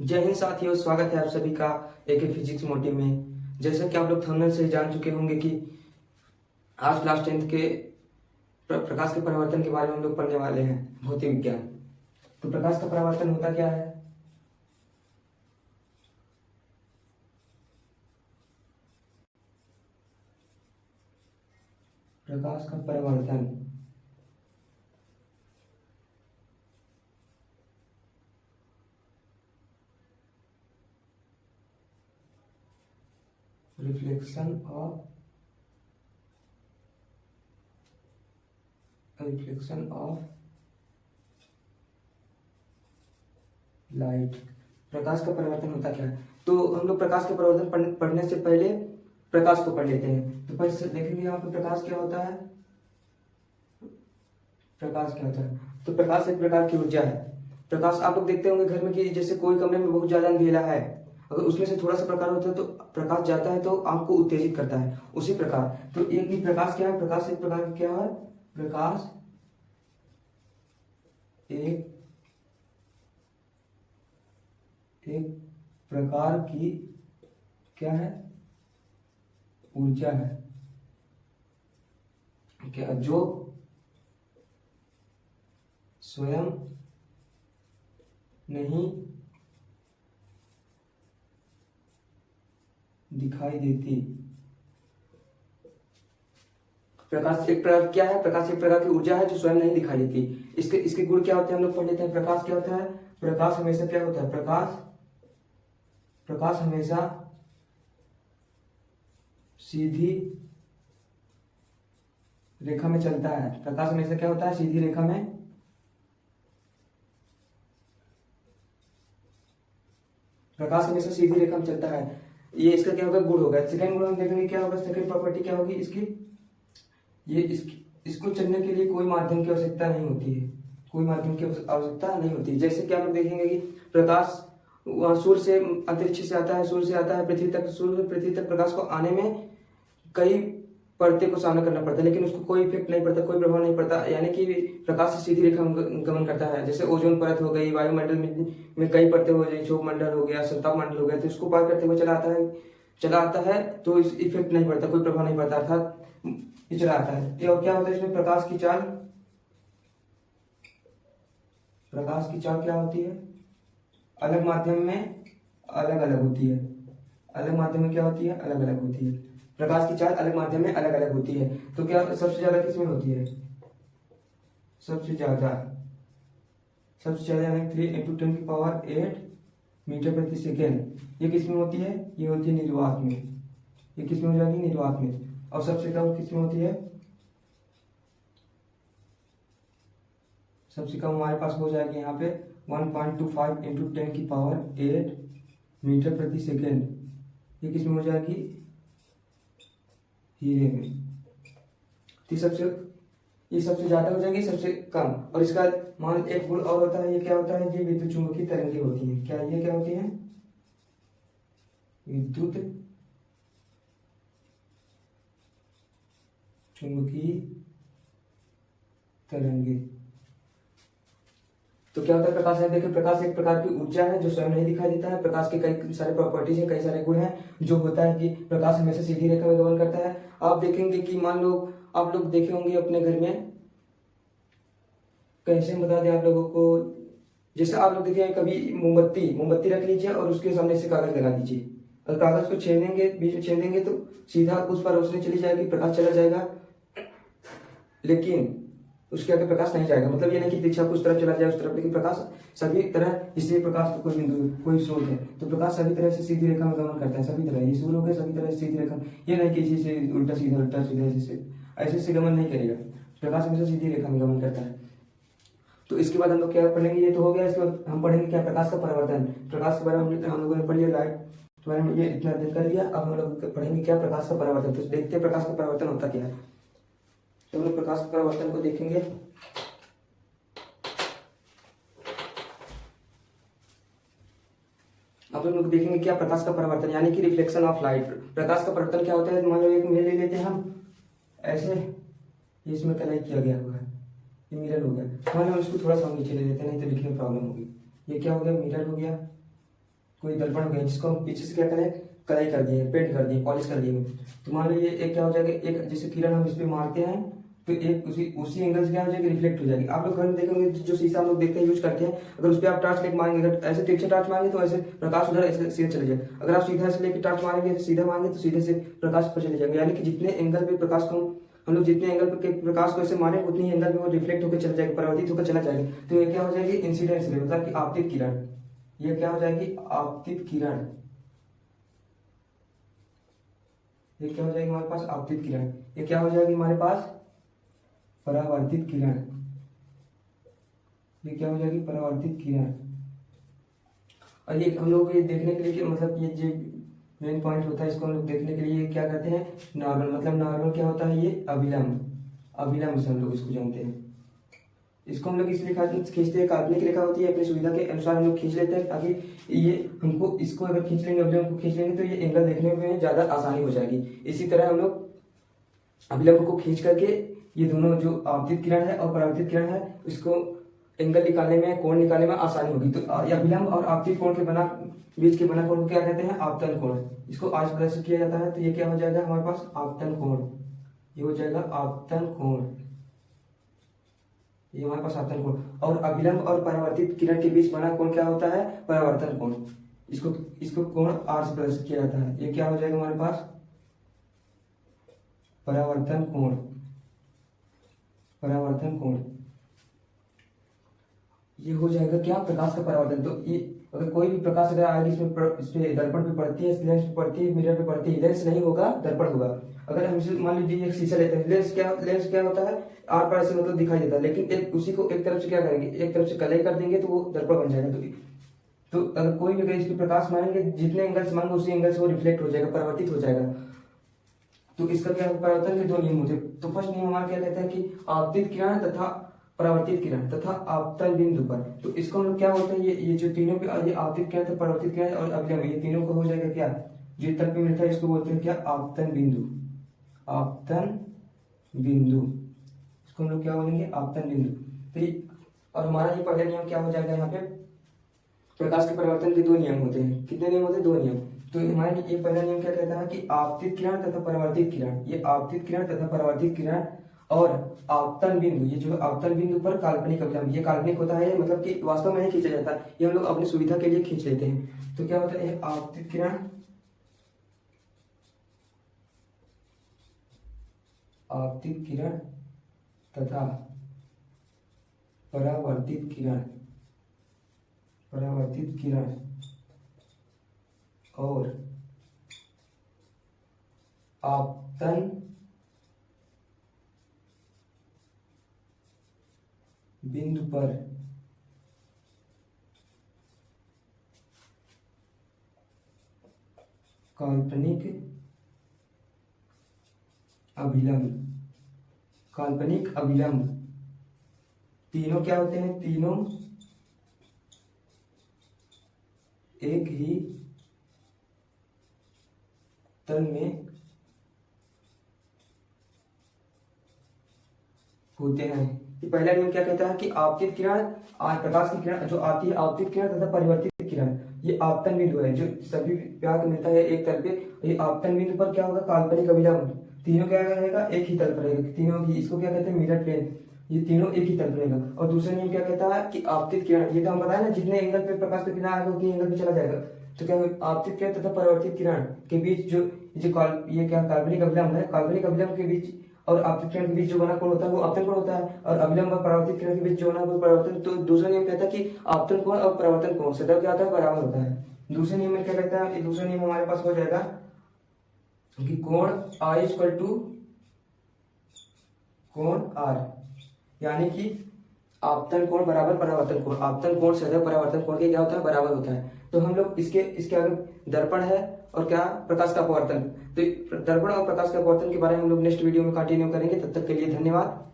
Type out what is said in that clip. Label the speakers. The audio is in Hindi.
Speaker 1: जय हिंद साथियों, स्वागत है आप सभी का एके फिजिक्स मोटिव में। जैसा कि आप लोग थंबनेल से जान चुके होंगे कि आज क्लास 10th के प्रकाश के परावर्तन के बारे में हम लोग पढ़ने वाले हैं, भौतिक विज्ञान। तो प्रकाश का परावर्तन होता क्या है? प्रकाश का परावर्तन रिफ्लेक्शन ऑफ लाइट। प्रकाश का परावर्तन होता क्या है? तो हम लोग प्रकाश के परावर्तन पढ़ने से पहले प्रकाश को पढ़ लेते हैं। तो पहले से देखेंगे यहाँ पे प्रकाश क्या होता है। प्रकाश क्या होता है? तो प्रकाश एक प्रकार की ऊर्जा है। प्रकाश आप लोग देखते होंगे घर में कि जैसे कोई कमरे में बहुत ज्यादा अंधेरा है, अगर उसमें से थोड़ा सा प्रकाश होता है तो प्रकाश जाता है तो आंख को उत्तेजित करता है। उसी प्रकार तो एक ही प्रकाश क्या है? प्रकाश एक प्रकार का क्या है? प्रकाश एक प्रकार की क्या है? ऊर्जा है क्या, जो स्वयं नहीं दिखाई देती। प्रकाश एक प्रकार क्या है? प्रकाश एक प्रकार की ऊर्जा है जो स्वयं नहीं दिखाई देती। इसके गुण क्या होते हैं हम लोग पढ़ लेते हैं। प्रकाश क्या होता है? प्रकाश हमेशा क्या होता है? प्रकाश हमेशा सीधी रेखा में चलता है। प्रकाश हमेशा क्या होता है? सीधी रेखा में। प्रकाश हमेशा सीधी रेखा में चलता है। ये इसका क्या होगा? गुण होगा। सेकंड गुण हम देखेंगे क्या होगा। सेकंड प्रॉपर्टी क्या होगी इसकी? इसको चलने के लिए कोई माध्यम की आवश्यकता नहीं होती है। कोई माध्यम की आवश्यकता नहीं होती है। जैसे कि आप लोग देखेंगे कि प्रकाश सूर्य से अंतरिक्ष से आता है, सूर्य से आता है पृथ्वी तक। सूर्य से पृथ्वी तक प्रकाश को आने में कई परतें को सामना करना पड़ता है, लेकिन उसको कोई इफेक्ट नहीं पड़ता, कोई प्रभाव नहीं पड़ता। यानी कि प्रकाश से सीधी रेखा में गमन करता है। जैसे ओजोन परत हो गई, वायुमंडल में कई परतें हो गई, क्षोभ मंडल हो गया, संताप मंडल हो गया, तो इसको पार करते हुए चला आता है तो इस इफेक्ट नहीं पड़ता, कोई प्रभाव नहीं पड़ता, अर्थात ये चला आता है। और क्या होता है इसमें? प्रकाश की चाल क्या होती है? अलग माध्यम में अलग अलग होती है। अलग माध्यम में क्या होती है? अलग अलग होती है। प्रकाश की चाल अलग माध्यम में अलग अलग होती है। तो क्या सबसे ज्यादा किसमें होती है? सबसे ज्यादा यानी 3 × 10⁸ मीटर प्रति सेकेंड। ये किसमें होती है? ये होती है निर्वात में। ये किसमें हो जाएगी? निर्वात में। और सबसे कम किसमें होती है? सबसे कम हमारे पास हो जाएगी यहाँ पे 1.25 × 10⁸ मीटर प्रति सेकेंड। ये किसमें हो जाएगी? हीरे में। तो ये सबसे ज्यादा हो जाएगी, सबसे कम। और इसका मान एक गुण और होता है। ये क्या होता है? ये विद्युत चुंबकीय तरंगें होती हैं। क्या ये क्या होती हैं? विद्युत चुंबकीय तरंगे। तो क्या होता है प्रकाश है? देखिए, प्रकाश एक प्रकार की ऊर्जा है जो स्वयं नहीं दिखाई देता है। प्रकाश के कई सारे प्रॉपर्टीज हैं, कई सारे गुण हैं। जो होता है कि प्रकाश हमेशा सीधी रेखा में गमन करता है। आप देखेंगे कि मान लो आप लोग देखे होंगे अपने घर में, कैसे हम बता दें आप लोगों को। जैसे आप लोग देखे कभी मोमबत्ती रख लीजिए और उसके सामने से कागज लगा दीजिए, और कागज को छेदेंगे, बीच में छेदेंगे तो सीधा उस पर रोशनी चली जाएगी, प्रकाश चला जाएगा, लेकिन उसके आगे प्रकाश नहीं जाएगा। मतलब ये नहीं कि दीक्षा उस तरफ चला जाए उस तरफ, लेकिन प्रकाश सभी तरह, इसलिए प्रकाश का कोई बिंदु, कोई स्रोत है तो प्रकाश सभी तरह से सीधी रेखा में गमन करता है। सभी तरह ये सूर्य हो गया, सभी तरह से सीधी रेखा। ये नहीं कि इसी से उल्टा सीधा ऐसे से गमन नहीं करेगा। प्रकाश हमेशा सीधी रेखा में गमन करता है। तो इसके बाद हम लोग क्या पढ़ेंगे? ये तो हो गया। इसके बाद हम पढ़ेंगे क्या? प्रकाश का परावर्तन। प्रकाश के बारे में हम लोगों ने पढ़ लिया, लाइट के बारे में ये इतना अध्ययन कर लिया। अब हम लोग पढ़ेंगे क्या? प्रकाश का परावर्तन। तो देखते हैं प्रकाश का परावर्तन होता क्या है। तो हम लोग प्रकाश के परावर्तन को देखेंगे। अब हम लोग देखेंगे क्या? प्रकाश का परावर्तन यानी कि रिफ्लेक्शन ऑफ लाइट। प्रकाश का परावर्तन क्या होता है? मान लो एक मिरर ले लेते हैं हम, ऐसे इसमें कनेक्ट किया गया हुआ है, ये मिरर हो गया। मान लो इसको थोड़ा सा नीचे ले लेते हैं, नहीं तो लिखने में प्रॉब्लम होगी। ये क्या हो गया? मिरर हो गया। कोई दर्पण हो गया जिसको हम पीछे से क्या करें, कलाई कर दिए, पेंट कर दिए, पॉलिश कर दिए, तो मान लो ये एक क्या हो जाएगा, एक जैसे किरण हम इस पे मारते हैं तो एक उसी एंगल से क्या हो जाएगी, रिफ्लेक्ट हो जाएगी। आप लोग घर में देखेंगे जो शीशा हम लोग देखते हैं, यूज करते हैं, अगर उस पर आप टॉर्च लेके मारेंगे, अगर ऐसे तिरछे टॉर्च मारेंगे तो ऐसे प्रकाश उधर ऐसे सीधे चले जाए, अगर आप सीधा से लेके टॉर्च मारेंगे सीधा मारेंगे तो सीधे से प्रकाश पर चले जाएंगे। यानी कि जितने एंगल पे प्रकाश को हम लोग जितने एंगल पे प्रकाश को ऐसे मारे उतनी ही एंगल पे वो रिफ्लेक्ट होकर चला जाएगा, परावर्तित होकर चला जाएगा। तो ये क्या हो जाएगी, इंसिडेंस रे, मतलब कि आपतित किरण। ये क्या हो जाएगी, आपतित किरण। ये क्या हो जाएगी हमारे पास, आपतित किरण। ये क्या हो जाएगी हमारे पास, परावर्तित किरण। ये क्या हो जाएगी, परावर्तित किरण। और ये हम लोग ये देखने के लिए कि मतलब ये जो मेन पॉइंट होता है इसको हम लोग देखने के लिए क्या कहते हैं, नॉर्मल। मतलब नॉर्मल क्या होता है, ये अविलंब, अविलंब से हम लोग इसको जानते हैं। इसको हम लोग इसलिए खींचते हैं, काल्पनिक रेखा होती है, अपनी सुविधा के अनुसार हम लोग खींच लेते हैं ताकि ये हमको इसको अगर खींच लेंगे, अविलंब को खींच लेंगे तो ये एंगल देखने में ज्यादा आसानी हो जाएगी। इसी तरह हम लोग अविलंब को खींच करके ये दोनों जो आपतित किरण है और परावर्तित किरण है इसको एंगल निकालने में, कोण निकालने में आसानी होगी। तो अविलंब और आपतित कोण के बीच के बना कोण को क्या कहते हैं, आपतन कोण। इसको आज प्रदर्शित किया जाता है, तो ये क्या हो जाएगा हमारे पास, आपतन कोण। ये हो जाएगा आपतन कोण, ये हमारे पास आपतन कोण। और अविलंब और परावर्तित किरण के बीच बना कोण क्या होता है, परावर्तन कोण। इसको कोण आर से प्रदर्शित किया जाता है। ये क्या हो जाएगा हमारे पास, परावर्तन कोण, परावर्तन कोण। ये हो जाएगा क्या, प्रकाश का परावर्तन। तो ये अगर कोई भी प्रकाश अगर आएगी इसमें दर्पण पे पड़ती है, लेंस पे पड़ती है, मिरर पे पड़ती है, लेंस नहीं होगा दर्पण होगा। अगर हम मान लीजिए एक शीशा लेते हैं, लेंस क्या होता है, आर पार से मतलब दिखाई देता है, लेकिन एक उसी को एक तरफ से क्या करेंगे, एक तरफ से कलई कर देंगे तो वो दर्पण बन जाएगा। तो अगर कोई भी अगर इस पर प्रकाश मारेंगे, जितने एंगल से मारेंगे उसी एंगल से वो रिफ्लेक्ट हो जाएगा, परावर्तित हो जाएगा। तो इसका क्या परावर्तन के दो नियम होते हैं। तो फर्स्ट नियम हमारा क्या कहता है कि आपतित किरण तथा परावर्तित किरण तथा आपतन बिंदु पर। तो इसको हम लोग क्या बोलते हैं, ये जो तीनों पे, ये आपतित किरण, परावर्तित किरण और अविलंब, ये तीनों को हो जाएगा क्या, जो तल पे मिलता है इसको बोलते हैं क्या, आपतन बिंदु। आपतन बिंदु, इसको हम लोग क्या बोलेंगे, आपतन बिंदु। तो और हमारा ये पहला नियम क्या हो जाएगा, यहाँ पे प्रकाश के परिवर्तन के दो नियम होते हैं। कितने नियम होते हैं, दो नियम। तो हमारे ये पहला नियम क्या कहता है कि आपतित किरण तथा परावर्तित किरण, ये आपतित किरण तथा परावर्तित किरण और आपतन बिंदु, ये जो आपतन बिंदु पर काल्पनिक अविलंब, ये काल्पनिक होता है, मतलब कि वास्तव में नहीं खींचा जाता, ये हम लोग अपनी सुविधा के लिए खींच लेते हैं। तो क्या होता है, आपतित किरण, आपतित किरण तथा परावर्तित किरण, परावर्तित किरण और आपतन बिंदु पर काल्पनिक अविलंब, काल्पनिक अविलंब। तीनों क्या होते हैं, तीनों एक ही तल में होते हैं। ये पहला नियम क्या कहता है कि आपतित किरण, प्रकाश की किरण जो आती है, आपतित किरण तथा परिवर्तित किरण, ये आपतन बिंदु है जो सभी प्याग मिलता है एक तल पे। ये आपतन बिंदु पर क्या होगा, काल्पनिक अविलंब। तीनों क्या रहेगा, एक ही तल पर रहेगा, तीनों की, इसको क्या कहते हैं, मिरर प्लेन। ये तीनों एक ही तल पर रहेगा। और दूसरा नियम क्या कहता है कि आपतित किरण, ये तो हम बताया ना, जितने एंगल पे प्रकाश का किरण आएगा उतनी एंगल पे चला जाएगा। तो क्या आपतित किरण तथा परावर्तित किरण के बीच जो ये क्या काल्पनिक अविलंब है, काल्पनिक अविलंब के बीच और आपतित किरण के बीच जो बना कोण होता है वो आपतन कोण होता है, और अविलंब और परावर्तित किरण के बीच जो बना वो परावर्तन। तो दूसरा नियम कहता है कि आपतन कोण और परावर्तन कोण सदैव क्या होता है, बराबर होता है। दूसरे नियम में क्या कहता है, दूसरा नियम हमारे पास हो जाएगा कि कोण आई इक्वल टू कोण आर, यानी कि आपतन कोण बराबर परावर्तन कोण। आपतन कोण सदैव परावर्तन कोण के क्या होता है, बराबर होता है। तो हम लोग इसके आगे दर्पण है और क्या, प्रकाश का अपवर्तन। तो दर्पण और प्रकाश का अपवर्तन के बारे में हम लोग नेक्स्ट वीडियो में कंटिन्यू करेंगे। तब तक के लिए धन्यवाद।